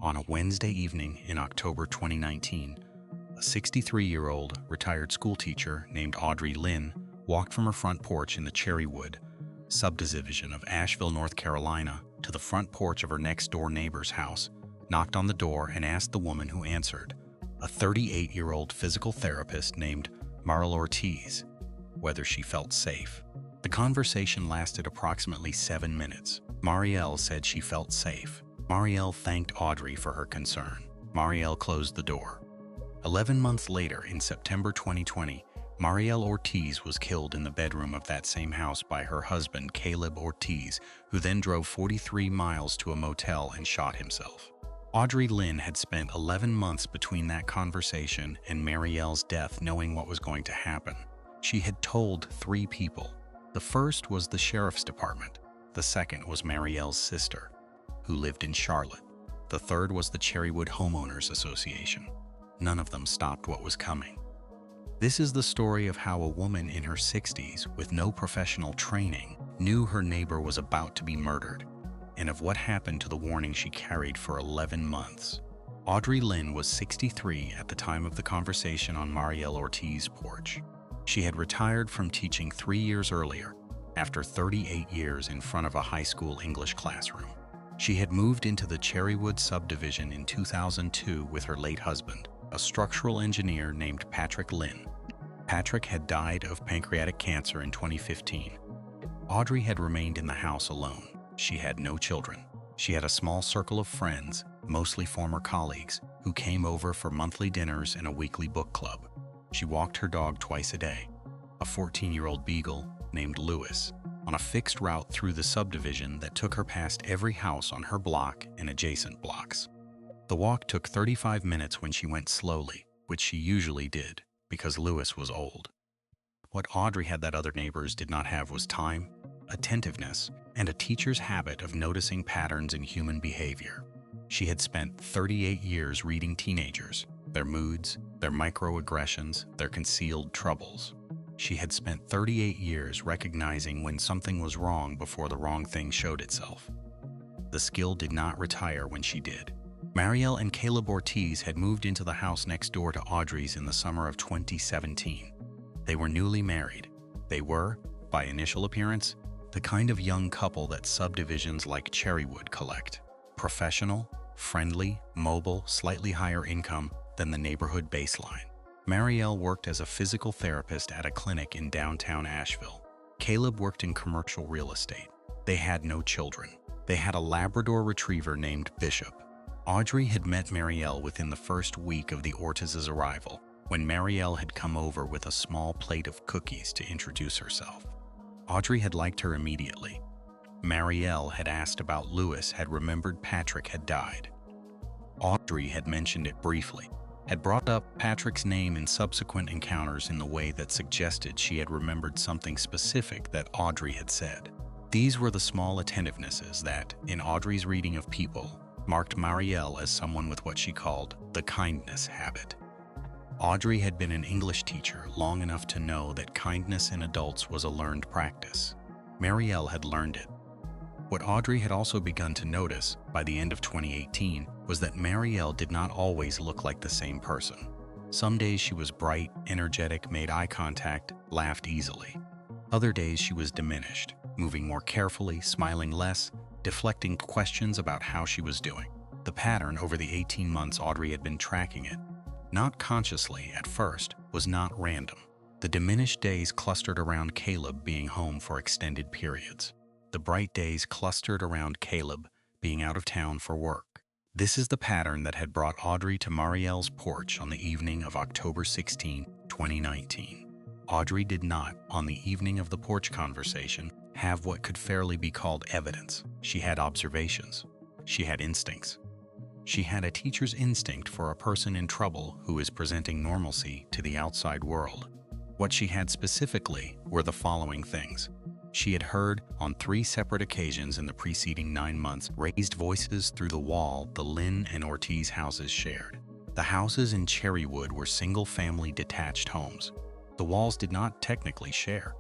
On a Wednesday evening in October 2019, a 63-year-old retired schoolteacher named Audrey Linn walked from her front porch in the Cherrywood subdivision of Asheville, North Carolina, to the front porch of her next-door neighbor's house, knocked on the door, and asked the woman who answered, a 38-year-old physical therapist named Marielle Ortiz, whether she felt safe. The conversation lasted approximately 7 minutes. Marielle said she felt safe. Marielle thanked Audrey for her concern. Marielle closed the door. 11 months later, in September 2020, Marielle Ortiz was killed in the bedroom of that same house by her husband, Caleb Ortiz, who then drove 43 miles to a motel and shot himself. Audrey Linn had spent 11 months between that conversation and Marielle's death knowing what was going to happen. She had told 3 people. The first was the sheriff's department. The second was Marielle's sister, who lived in Charlotte. The third was the Cherrywood Homeowners Association. None of them stopped what was coming. This is the story of how a woman in her 60s with no professional training knew her neighbor was about to be murdered, and of what happened to the warning she carried for 11 months. Audrey Linn was 63 at the time of the conversation on Marielle Ortiz's porch. She had retired from teaching 3 years earlier, after 38 years in front of a high school English classroom. She had moved into the Cherrywood subdivision in 2002 with her late husband, a structural engineer named Patrick Linn. Patrick had died of pancreatic cancer in 2015. Audrey had remained in the house alone. She had no children. She had a small circle of friends, mostly former colleagues, who came over for monthly dinners and a weekly book club. She walked her dog twice a day, a 14-year-old beagle named Lewis, on a fixed route through the subdivision that took her past every house on her block and adjacent blocks. The walk took 35 minutes when she went slowly, which she usually did, because Lewis was old. What Audrey had that other neighbors did not have was time, attentiveness, and a teacher's habit of noticing patterns in human behavior. She had spent 38 years reading teenagers, their moods, their microaggressions, their concealed troubles. She had spent 38 years recognizing when something was wrong before the wrong thing showed itself. The skill did not retire when she did. Marielle and Caleb Ortiz had moved into the house next door to Audrey's in the summer of 2017. They were newly married. They were, by initial appearance, the kind of young couple that subdivisions like Cherrywood collect. Professional, friendly, mobile, slightly higher income than the neighborhood baseline. Marielle worked as a physical therapist at a clinic in downtown Asheville. Caleb worked in commercial real estate. They had no children. They had a Labrador retriever named Bishop. Audrey had met Marielle within the first week of the Ortiz's arrival, when Marielle had come over with a small plate of cookies to introduce herself. Audrey had liked her immediately. Marielle had asked about Lewis, had remembered Patrick had died. Audrey had mentioned it briefly, had brought up Patrick's name in subsequent encounters in the way that suggested she had remembered something specific that Audrey had said. These were the small attentivenesses that, in Audrey's reading of people, marked Marielle as someone with what she called the kindness habit. Audrey had been an English teacher long enough to know that kindness in adults was a learned practice. Marielle had learned it. What Audrey had also begun to notice by the end of 2018 was that Marielle did not always look like the same person. Some days she was bright, energetic, made eye contact, laughed easily. Other days she was diminished, moving more carefully, smiling less, deflecting questions about how she was doing. The pattern over the 18 months Audrey had been tracking it, not consciously at first, was not random. The diminished days clustered around Caleb being home for extended periods. The bright days clustered around Caleb being out of town for work. This is the pattern that had brought Audrey to Marielle's porch on the evening of October 16, 2019. Audrey did not, on the evening of the porch conversation, have what could fairly be called evidence. She had observations. She had instincts. She had a teacher's instinct for a person in trouble who is presenting normalcy to the outside world. What she had specifically were the following things. She had heard, on 3 separate occasions in the preceding 9 months, raised voices through the wall the Linn and Ortiz houses shared. The houses in Cherrywood were single-family detached homes. The walls did not technically share,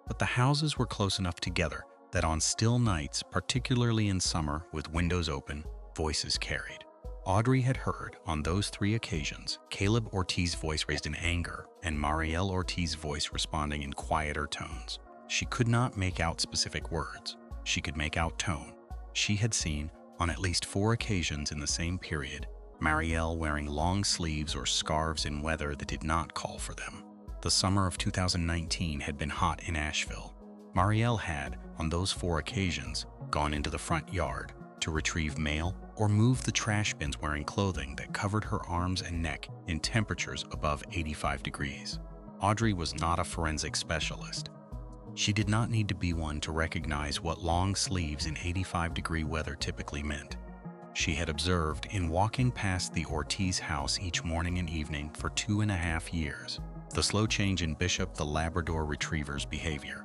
but the houses were close enough together that on still nights, particularly in summer with windows open, voices carried. Audrey had heard, on those 3 occasions, Caleb Ortiz's voice raised in anger and Marielle Ortiz's voice responding in quieter tones. She could not make out specific words. She could make out tone. She had seen, on at least 4 occasions in the same period, Marielle wearing long sleeves or scarves in weather that did not call for them. The summer of 2019 had been hot in Asheville. Marielle had, on those 4 occasions, gone into the front yard to retrieve mail or move the trash bins wearing clothing that covered her arms and neck in temperatures above 85 degrees. Audrey was not a forensic specialist. She did not need to be one to recognize what long sleeves in 85-degree weather typically meant. She had observed in walking past the Ortiz house each morning and evening for 2.5 years the slow change in Bishop the Labrador Retriever's behavior.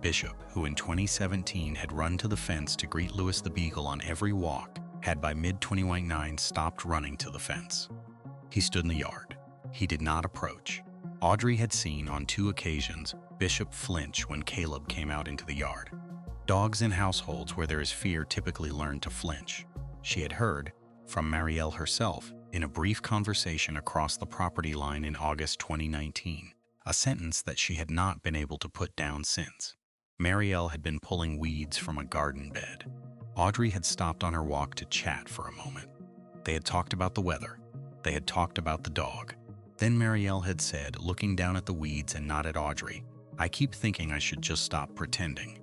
Bishop, who in 2017 had run to the fence to greet Louis the Beagle on every walk, had by mid-2019 stopped running to the fence. He stood in the yard. He did not approach. Audrey had seen on 2 occasions Bishop flinch when Caleb came out into the yard. Dogs in households where there is fear typically learn to flinch. She had heard, from Marielle herself, in a brief conversation across the property line in August 2019, a sentence that she had not been able to put down since. Marielle had been pulling weeds from a garden bed. Audrey had stopped on her walk to chat for a moment. They had talked about the weather. They had talked about the dog. Then Marielle had said, looking down at the weeds and not at Audrey, "I keep thinking I should just stop pretending."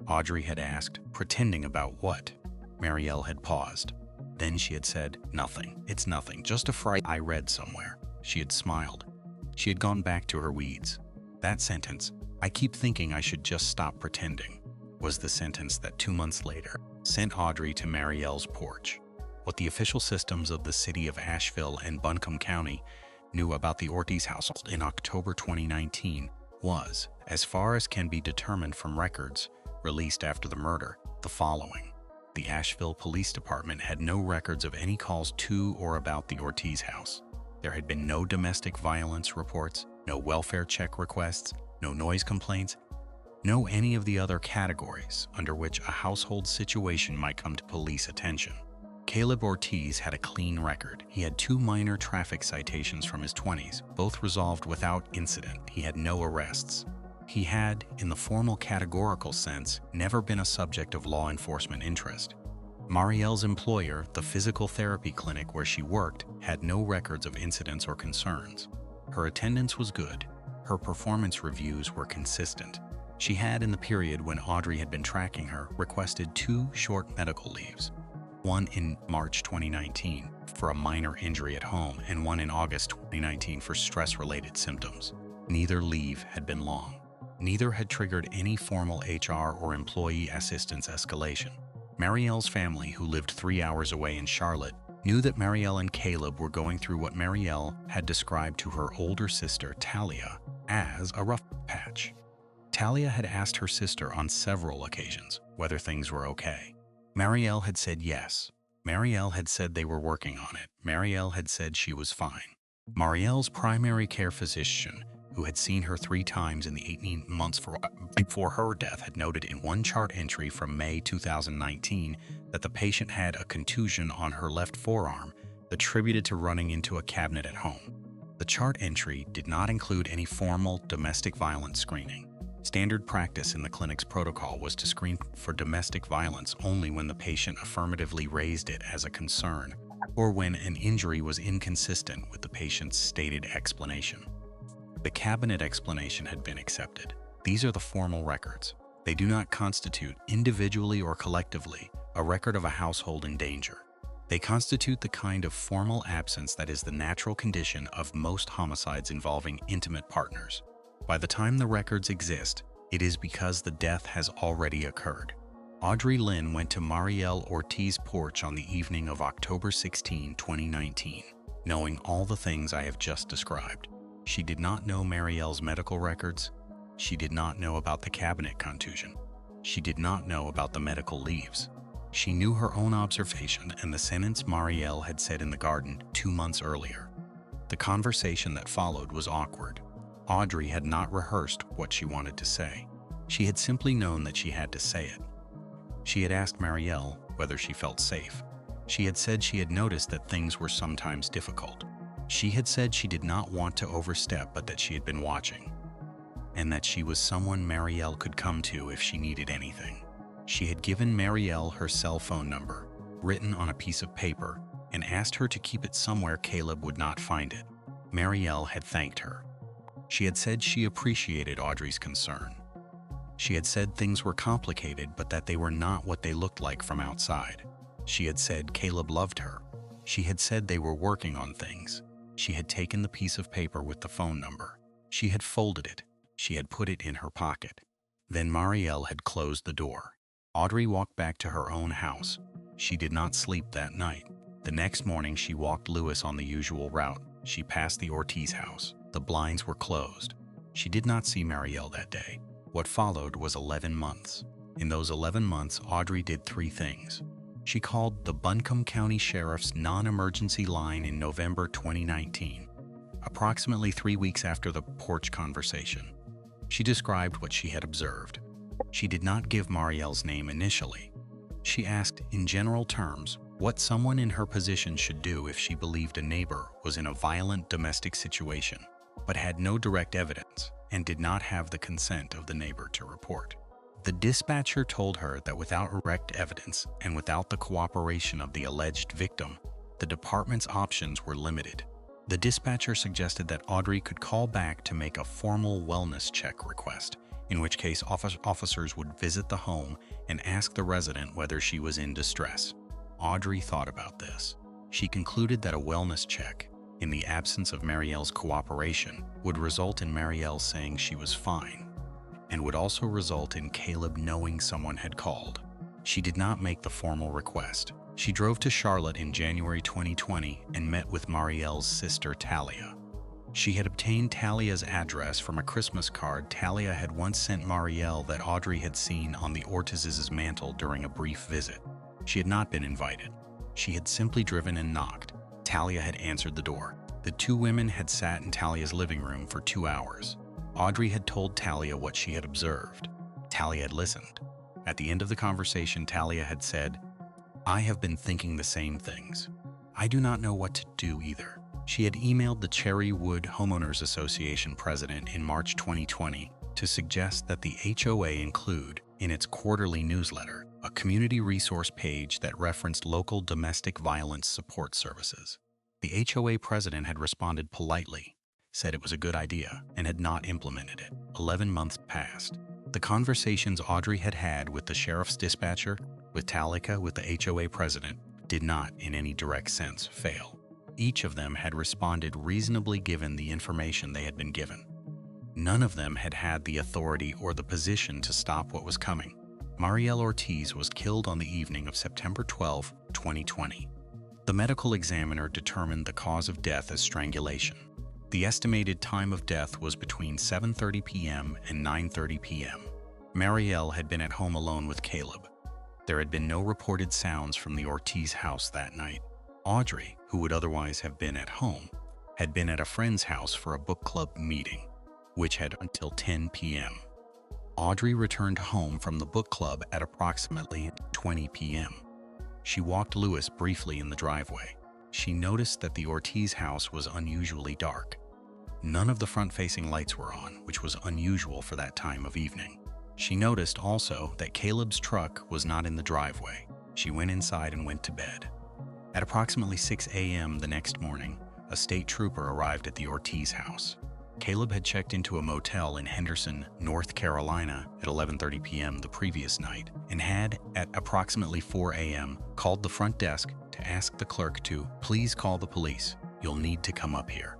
Audrey had asked, "Pretending about what?" Marielle had paused. Then she had said, "Nothing. It's nothing. Just a fright I read somewhere." She had smiled. She had gone back to her weeds. That sentence, "I keep thinking I should just stop pretending," was the sentence that 2 months later sent Audrey to Marielle's porch. What the official systems of the city of Asheville and Buncombe County knew about the Ortiz household in October 2019 was, as far as can be determined from records released after the murder, the following. The Asheville Police Department had no records of any calls to or about the Ortiz house. There had been no domestic violence reports, no welfare check requests, no noise complaints, no any of the other categories under which a household situation might come to police attention. Caleb Ortiz had a clean record. He had 2 minor traffic citations from his 20s, both resolved without incident. He had no arrests. He had, in the formal categorical sense, never been a subject of law enforcement interest. Marielle's employer, the physical therapy clinic where she worked, had no records of incidents or concerns. Her attendance was good. Her performance reviews were consistent. She had, in the period when Audrey had been tracking her, requested 2 short medical leaves. One in March 2019 for a minor injury at home and one in August 2019 for stress-related symptoms. Neither leave had been long. Neither had triggered any formal HR or employee assistance escalation. Marielle's family, who lived 3 hours away in Charlotte, knew that Marielle and Caleb were going through what Marielle had described to her older sister, Talia, as a rough patch. Talia had asked her sister on several occasions whether things were okay. Marielle had said yes. Marielle had said they were working on it. Marielle had said she was fine. Marielle's primary care physician, who had seen her 3 times in the 18 months before her death, had noted in one chart entry from May 2019 that the patient had a contusion on her left forearm attributed to running into a cabinet at home. The chart entry did not include any formal domestic violence screening. Standard practice in the clinic's protocol was to screen for domestic violence only when the patient affirmatively raised it as a concern or when an injury was inconsistent with the patient's stated explanation. The cabinet explanation had been accepted. These are the formal records. They do not constitute, individually or collectively, a record of a household in danger. They constitute the kind of formal absence that is the natural condition of most homicides involving intimate partners. By the time the records exist, it is because the death has already occurred. Audrey Linn went to Marielle Ortiz's porch on the evening of October 16, 2019, knowing all the things I have just described. She did not know Marielle's medical records. She did not know about the cabinet contusion. She did not know about the medical leaves. She knew her own observation and the sentence Marielle had said in the garden 2 months earlier. The conversation that followed was awkward. Audrey had not rehearsed what she wanted to say. She had simply known that she had to say it. She had asked Marielle whether she felt safe. She had said she had noticed that things were sometimes difficult. She had said she did not want to overstep, but that she had been watching, and that she was someone Marielle could come to if she needed anything. She had given Marielle her cell phone number, written on a piece of paper, and asked her to keep it somewhere Caleb would not find it. Marielle had thanked her. She had said she appreciated Audrey's concern. She had said things were complicated, but that they were not what they looked like from outside. She had said Caleb loved her. She had said they were working on things. She had taken the piece of paper with the phone number. She had folded it. She had put it in her pocket. Then Marielle had closed the door. Audrey walked back to her own house. She did not sleep that night. The next morning, she walked Lewis on the usual route. She passed the Ortiz house. The blinds were closed. She did not see Marielle that day. What followed was 11 months. In those 11 months, Audrey did 3 things. She called the Buncombe County Sheriff's non-emergency line in November 2019, approximately 3 weeks after the porch conversation. She described what she had observed. She did not give Marielle's name initially. She asked, in general terms, what someone in her position should do if she believed a neighbor was in a violent domestic situation, but had no direct evidence and did not have the consent of the neighbor to report. The dispatcher told her that without direct evidence and without the cooperation of the alleged victim, the department's options were limited. The dispatcher suggested that Audrey could call back to make a formal wellness check request, in which case officers would visit the home and ask the resident whether she was in distress. Audrey thought about this. She concluded that a wellness check, in the absence of Marielle's cooperation, would result in Marielle saying she was fine, and would also result in Caleb knowing someone had called. She did not make the formal request. She drove to Charlotte in January 2020 and met with Marielle's sister Talia. She had obtained Talia's address from a Christmas card Talia had once sent Marielle that Audrey had seen on the Ortiz's mantle during a brief visit. She had not been invited. She had simply driven and knocked. Talia had answered the door. The 2 women had sat in Talia's living room for 2 hours. Audrey had told Talia what she had observed. Talia had listened. At the end of the conversation, Talia had said, "I have been thinking the same things. I do not know what to do either." She had emailed the Cherrywood Homeowners Association president in March 2020 to suggest that the HOA include, in its quarterly newsletter, a community resource page that referenced local domestic violence support services. The HOA president had responded politely, said it was a good idea, and had not implemented it. 11 months passed. The conversations Audrey had had with the sheriff's dispatcher, with Talia, with the HOA president, did not, in any direct sense, fail. Each of them had responded reasonably given the information they had been given. None of them had had the authority or the position to stop what was coming. Marielle Ortiz was killed on the evening of September 12, 2020. The medical examiner determined the cause of death as strangulation. The estimated time of death was between 7:30 p.m. and 9:30 p.m. Marielle had been at home alone with Caleb. There had been no reported sounds from the Ortiz house that night. Audrey, who would otherwise have been at home, had been at a friend's house for a book club meeting, which had until 10 p.m. Audrey returned home from the book club at approximately 20 p.m. She walked Lewis briefly in the driveway. She noticed that the Ortiz house was unusually dark. None of the front-facing lights were on, which was unusual for that time of evening. She noticed also that Caleb's truck was not in the driveway. She went inside and went to bed. At approximately 6 a.m. the next morning, a state trooper arrived at the Ortiz house. Caleb had checked into a motel in Henderson, North Carolina at 11:30 p.m. the previous night and had, at approximately 4 a.m., called the front desk to ask the clerk to please call the police. You'll need to come up here.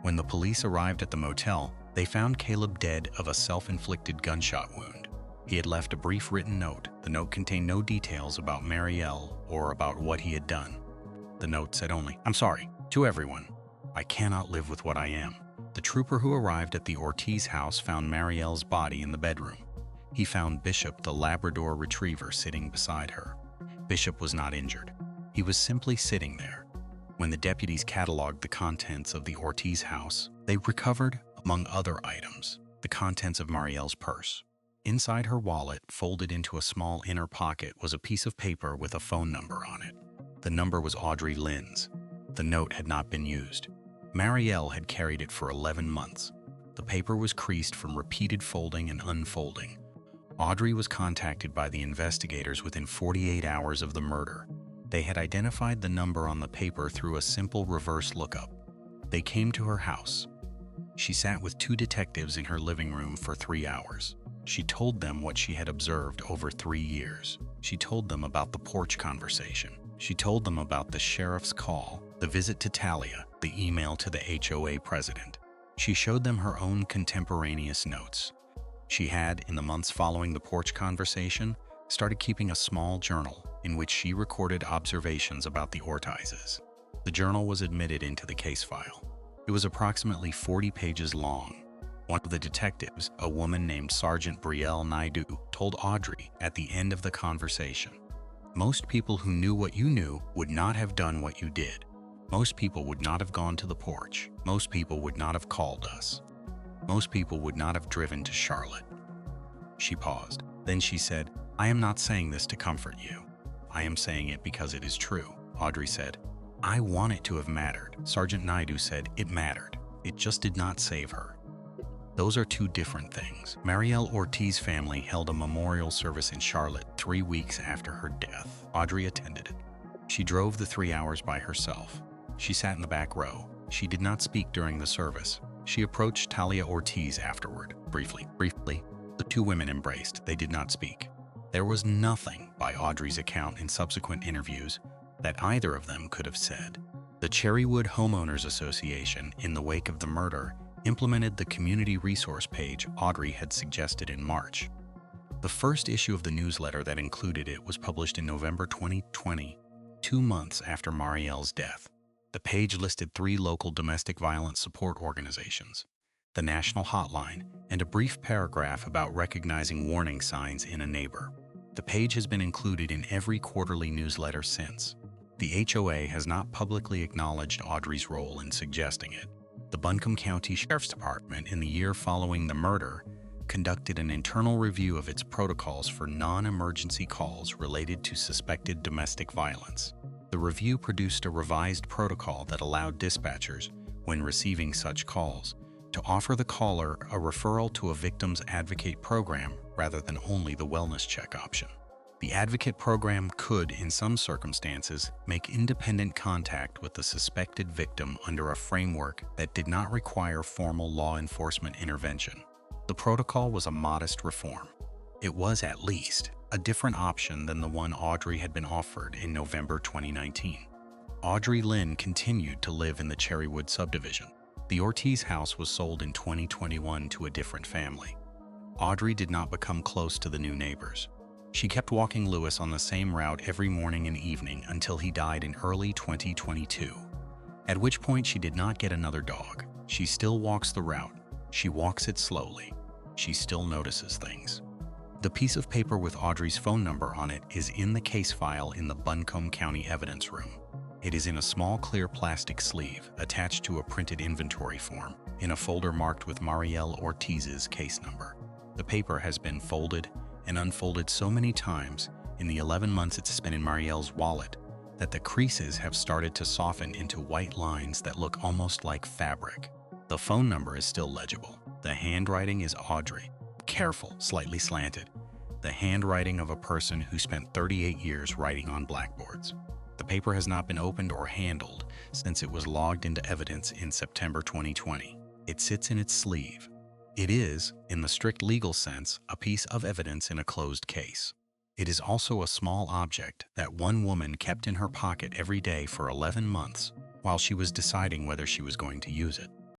When the police arrived at the motel, they found Caleb dead of a self-inflicted gunshot wound. He had left a brief written note. The note contained no details about Marielle or about what he had done. The note said only, "I'm sorry, to everyone. I cannot live with what I am." The trooper who arrived at the Ortiz house found Marielle's body in the bedroom. He found Bishop, the Labrador retriever, sitting beside her. Bishop was not injured. He was simply sitting there. When the deputies cataloged the contents of the Ortiz house, they recovered, among other items, the contents of Marielle's purse. Inside her wallet, folded into a small inner pocket, was a piece of paper with a phone number on it. The number was Audrey Linn's. The note had not been used. Marielle had carried it for 11 months. The paper was creased from repeated folding and unfolding. Audrey was contacted by the investigators within 48 hours of the murder. They had identified the number on the paper through a simple reverse lookup. They came to her house. She sat with 2 detectives in her living room for 3 hours. She told them what she had observed over 3 years. She told them about the porch conversation. She told them about the sheriff's call, the visit to Talia, the email to the HOA president. She showed them her own contemporaneous notes. She had, in the months following the porch conversation, started keeping a small journal in which she recorded observations about the Ortizes. The journal was admitted into the case file. It was approximately 40 pages long. One of the detectives, a woman named Sergeant Marielle Ortiz, told Audrey at the end of the conversation, "Most people who knew what you knew would not have done what you did. Most people would not have gone to the porch. Most people would not have called us. Most people would not have driven to Charlotte." She paused. Then she said, "I am not saying this to comfort you. I am saying it because it is true." Audrey said, "I want it to have mattered." Sergeant Naidu said, "It mattered. It just did not save her." Those are 2 different things. Marielle Ortiz's family held a memorial service in Charlotte 3 weeks after her death. Audrey attended it. She drove the 3 hours by herself. She sat in the back row. She did not speak during the service. She approached Talia Ortiz afterward. Briefly, the 2 women embraced. They did not speak. There was nothing, by Audrey's account in subsequent interviews, that either of them could have said. The Cherrywood Homeowners Association, in the wake of the murder, implemented the community resource page Audrey had suggested in March. The first issue of the newsletter that included it was published in November 2020, 2 months after Marielle's death. The page listed 3 local domestic violence support organizations, the national hotline, and a brief paragraph about recognizing warning signs in a neighbor. The page has been included in every quarterly newsletter since. The HOA has not publicly acknowledged Audrey's role in suggesting it. The Buncombe County Sheriff's Department, in the year following the murder, conducted an internal review of its protocols for non-emergency calls related to suspected domestic violence. The review produced a revised protocol that allowed dispatchers, when receiving such calls, to offer the caller a referral to a victim's advocate program rather than only the wellness check option. The advocate program could, in some circumstances, make independent contact with the suspected victim under a framework that did not require formal law enforcement intervention. The protocol was a modest reform. It was, at least, a different option than the one Audrey had been offered in November 2019. Audrey Linn continued to live in the Cherrywood subdivision. The Ortiz house was sold in 2021 to a different family. Audrey did not become close to the new neighbors. She kept walking Lewis on the same route every morning and evening until he died in early 2022, at which point she did not get another dog. She still walks the route. She walks it slowly. She still notices things. The piece of paper with Audrey's phone number on it is in the case file in the Buncombe County evidence room. It is in a small clear plastic sleeve attached to a printed inventory form in a folder marked with Marielle Ortiz's case number. The paper has been folded and unfolded so many times in the 11 months it's spent in Marielle's wallet that the creases have started to soften into white lines that look almost like fabric. The phone number is still legible. The handwriting is Audrey, careful, slightly slanted, the handwriting of a person who spent 38 years writing on blackboards. The paper has not been opened or handled since it was logged into evidence in September 2020. It sits in its sleeve. It is, in the strict legal sense, a piece of evidence in a closed case. It is also a small object that one woman kept in her pocket every day for 11 months while she was deciding whether she was going to use it.